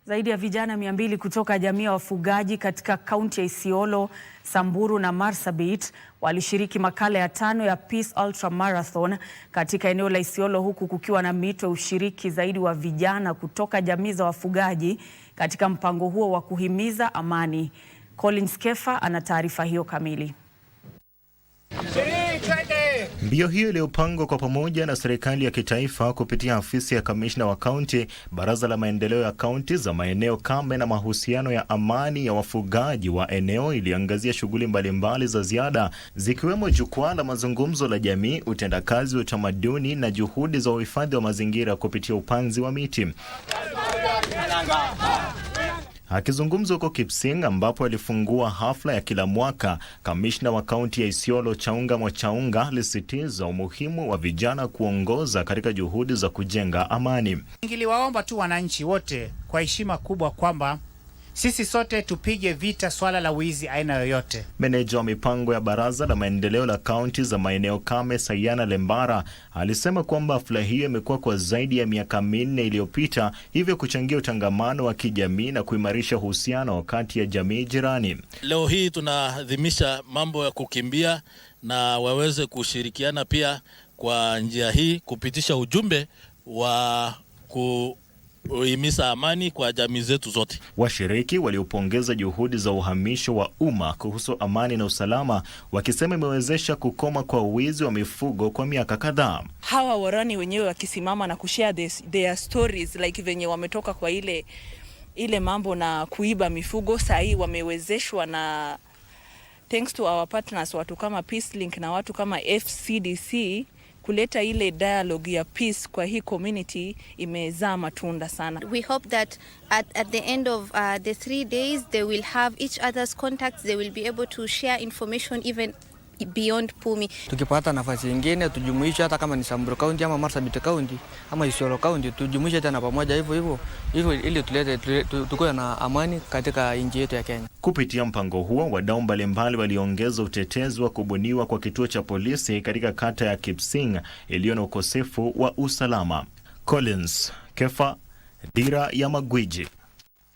Zaidi ya vijana 200 kutoka jamii ya wafugaji katika kaunti ya Isiolo, Samburu na Marsabit walishiriki makala ya 5 ya Peace Ultra Marathon katika eneo la Isiolo, huku kukiwa na miito ya ushiriki zaidi wa vijana kutoka jamii za wafugaji katika mpango huo wa kuhimiza amani. Collins Kefa ana taarifa hiyo kamili. Mbio hiyo iliyopangwa kwa pamoja na serikali ya kitaifa kupitia afisi ya kamishna wa kaunti, baraza la maendeleo ya kaunti za maeneo kame na mahusiano ya amani ya wafugaji wa eneo iliangazia shughuli mbalimbali za ziada, zikiwemo jukwaa la mazungumzo la jamii, utendakazi wa utamaduni na juhudi za uhifadhi wa mazingira kupitia upanzi wa miti. Akizungumza huko Kipsing ambapo alifungua hafla ya kila mwaka, kamishna wa kaunti ya Isiolo Chaunga Mwachaunga alisisitiza umuhimu wa vijana kuongoza katika juhudi za kujenga amani. Ningiliwaomba tu wananchi wote kwa heshima kubwa kwamba sisi sote tupige vita swala la wizi aina yoyote. Meneja wa mipango ya baraza la maendeleo la kaunti za maeneo kame Sayana Lembara alisema kwamba hafla hiyo imekuwa kwa zaidi ya miaka 4 iliyopita, hivyo kuchangia utangamano wa kijamii na kuimarisha uhusiano kati ya jamii jirani. Leo hii tunaadhimisha mambo ya kukimbia na waweze kushirikiana pia kwa njia hii kupitisha ujumbe wa kuhimiza amani kwa jamii zetu zote. Washiriki waliopongeza juhudi za uhamisho wa umma kuhusu amani na usalama, wakisema imewezesha kukoma kwa wizi wa mifugo kwa miaka kadhaa. Hawa warani wenyewe wakisimama na kushare their stories, like venye wametoka kwa ile mambo na kuiba mifugo, saa hii wamewezeshwa na thanks to our partners, watu kama Peacelink na watu kama FCDC, kuleta ile dialogue ya peace kwa hii community imezaa matunda sana. We hope that at the end of the 3 days they will have each other's contacts, they will be able to share information even beyond Pumi. Tukipata nafasi nyingine tujumuishe, hata kama ni Samburu County ama Marsabit County ama Isiolo County, tujumuishe tena pamoja hivyo ili tulete tukue na amani katika nchi yetu ya Kenya. Kupitia mpango huo, wadau mbalimbali waliongeza utetezi wa kubuniwa kwa kituo cha polisi katika kata ya Kipsing iliyo na ukosefu wa usalama. Collins Kefa, Dira ya Magwiji.